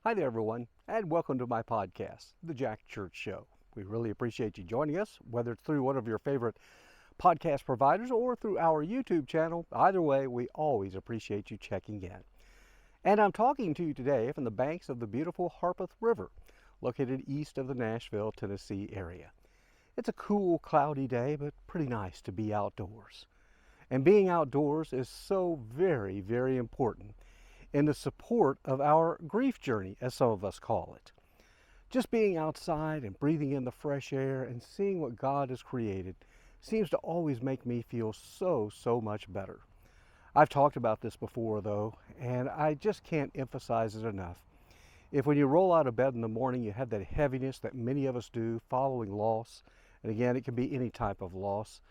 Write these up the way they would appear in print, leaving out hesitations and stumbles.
Hi there, everyone, and welcome to my podcast, The Jack Church Show. We really appreciate you joining us, whether it's through one of your favorite podcast providers or through our YouTube channel. Either way, we always appreciate you checking in. And I'm talking to you today from the banks of the beautiful Harpeth River, located east of the Nashville, Tennessee area. It's a cool, cloudy day, but pretty nice to be outdoors. And being outdoors is so very, very important in the support of our grief journey, as some of us call it. Just being outside and breathing in the fresh air and seeing what God has created seems to always make me feel so much better. I've talked about this before, though, and I just can't emphasize it enough. If when you roll out of bed in the morning you have that heaviness that many of us do following loss, and again, it can be any type of loss,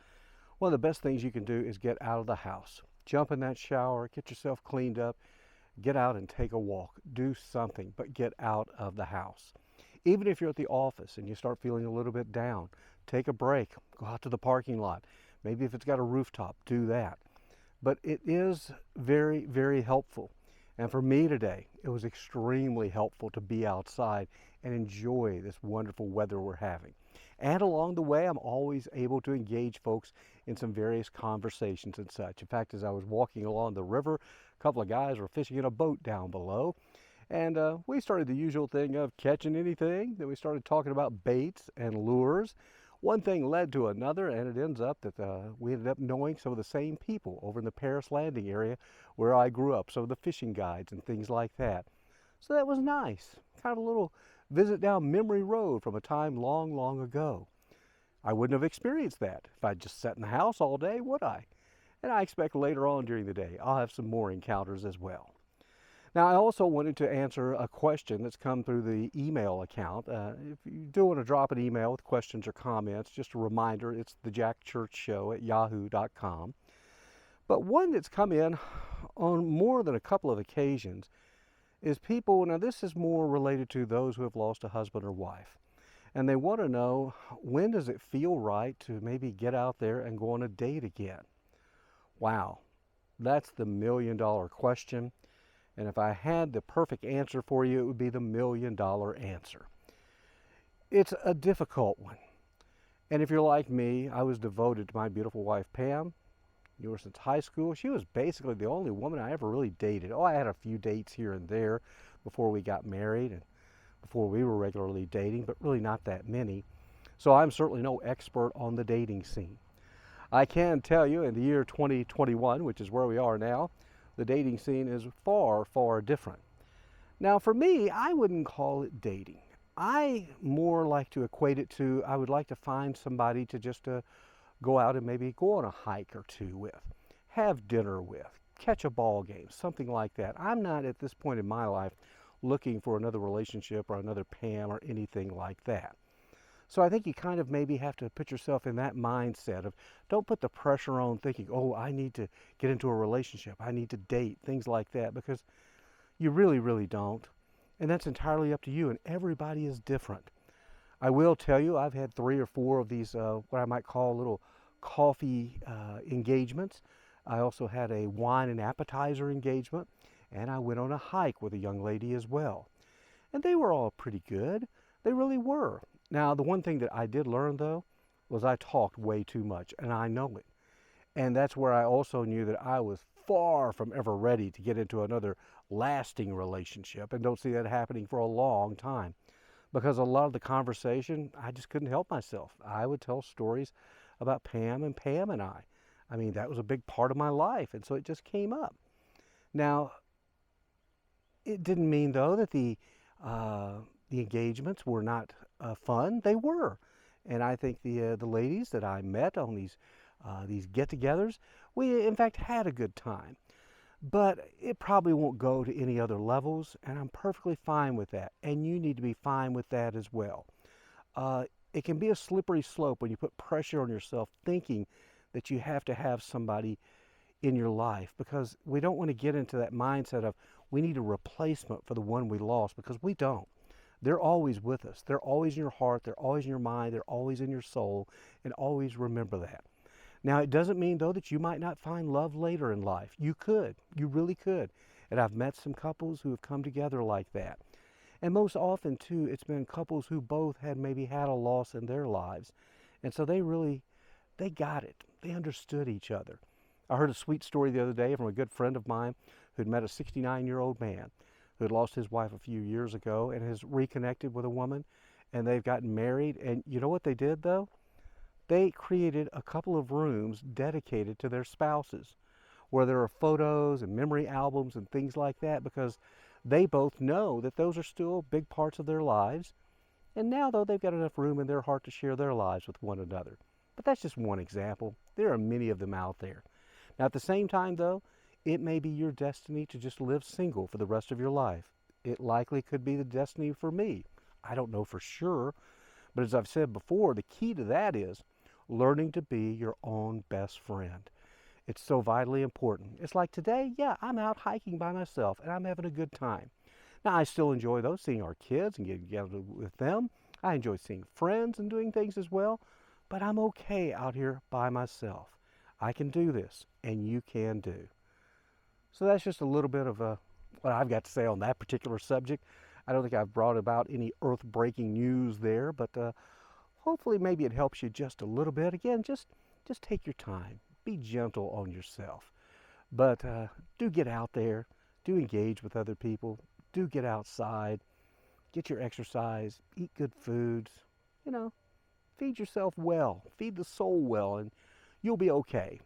one of the best things you can do is get out of the house. Jump in that shower, get yourself cleaned up, get out and take a walk. Do something, but get out of the house. Even if you're at the office and you start feeling a little bit down, take a break. Go out to the parking lot. Maybe if it's got a rooftop, do that. But it is very, very helpful. And for me today, it was extremely helpful to be outside and enjoy this wonderful weather we're having. And along the way, I'm always able to engage folks in some various conversations and such. In fact, as I was walking along the river, a couple of guys were fishing in a boat down below. And we started the usual thing of catching anything. Then we started talking about baits and lures. One thing led to another, and it ends up that we ended up knowing some of the same people over in the Paris Landing area where I grew up, some of the fishing guides and things like that. So that was nice. Kind of a little visit down memory road from a time long ago. I wouldn't have experienced that if I'd just sat in the house all day, would I? And I expect later on during the day I'll have some more encounters as well. Now, I also wanted to answer a question that's come through the email account. If you do want to drop an email with questions or comments, just a reminder, it's thejackchurchshow@yahoo.com. But one that's come in on more than a couple of occasions is people, now this is more related to those who have lost a husband or wife. And they want to know, when does it feel right to maybe get out there and go on a date again? Wow, that's the million-dollar question. And if I had the perfect answer for you, it would be the million-dollar answer. It's a difficult one. And if you're like me, I was devoted to my beautiful wife, Pam. Knew her since high school. She was basically the only woman I ever really dated. Oh, I had a few dates here and there before we got married and before we were regularly dating, but really not that many. So I'm certainly no expert on the dating scene. I can tell you in the year 2021, which is where we are now, the dating scene is far different. Now for me, I wouldn't call it dating. I more like to equate it to, I would like to find somebody to just go out and maybe go on a hike or two with, have dinner with, catch a ball game, something like that. I'm not at this point in my life looking for another relationship or another Pam or anything like that. So I think you kind of maybe have to put yourself in that mindset of, don't put the pressure on thinking, oh, I need to get into a relationship, I need to date, things like that, because you really don't. And that's entirely up to you, and everybody is different. I will tell you, I've had 3 or 4 of these, what I might call little coffee engagements. I also had a wine and appetizer engagement, and I went on a hike with a young lady as well. And they were all pretty good. They really were. Now, the one thing that I did learn, though, was I talked way too much, and I know it. And that's where I also knew that I was far from ever ready to get into another lasting relationship, and don't see that happening for a long time. Because a lot of the conversation, I just couldn't help myself. I would tell stories about Pam and I. I mean, that was a big part of my life, and so it just came up. Now, it didn't mean, though, that the engagements were not fun. They were. And I think the ladies that I met on these get-togethers, we in fact had a good time. But it probably won't go to any other levels, and I'm perfectly fine with that. And you need to be fine with that as well. It can be a slippery slope when you put pressure on yourself thinking that you have to have somebody in your life, because we don't want to get into that mindset of we need a replacement for the one we lost, because we don't. They're always with us. They're always in your heart. They're always in your mind. They're always in your soul. And always remember that. Now, it doesn't mean, though, that you might not find love later in life. You could. You really could. And I've met some couples who have come together like that. And most often, too, it's been couples who both had maybe had a loss in their lives. And so they got it. They understood each other. I heard a sweet story the other day from a good friend of mine who'd met a 69-year-old man who had lost his wife a few years ago and has reconnected with a woman, and they've gotten married. And you know what they did, though? They created a couple of rooms dedicated to their spouses where there are photos and memory albums and things like that, because they both know that those are still big parts of their lives. And now, though, they've got enough room in their heart to share their lives with one another. But that's just one example. There are many of them out there. Now, at the same time, though, it may be your destiny to just live single for the rest of your life. It likely could be the destiny for me. I don't know for sure. But as I've said before, the key to that is learning to be your own best friend. It's so vitally important. It's like today, yeah, I'm out hiking by myself and I'm having a good time. Now, I still enjoy those, seeing our kids and getting together with them. I enjoy seeing friends and doing things as well, but I'm okay out here by myself. I can do this, and you can do. So that's just a little bit of what I've got to say on that particular subject. I don't think I've brought about any earth-breaking news there, but hopefully maybe it helps you just a little bit. Again, just take your time. Be gentle on yourself. But do get out there. Do engage with other people. Do get outside. Get your exercise. Eat good foods. You know, feed yourself well. Feed the soul well, and you'll be okay.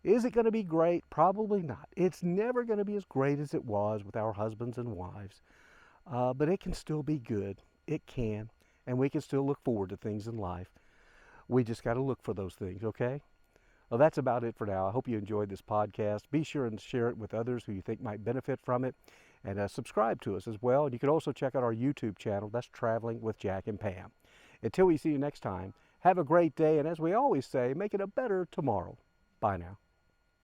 Is it going to be great? Probably not. It's never going to be as great as it was with our husbands and wives. But it can still be good. It can. And we can still look forward to things in life. We just got to look for those things, okay? Well, that's about it for now. I hope you enjoyed this podcast. Be sure and share it with others who you think might benefit from it. And subscribe to us as well. And you can also check out our YouTube channel. That's Traveling with Jack and Pam. Until we see you next time, have a great day. And as we always say, make it a better tomorrow. Bye now.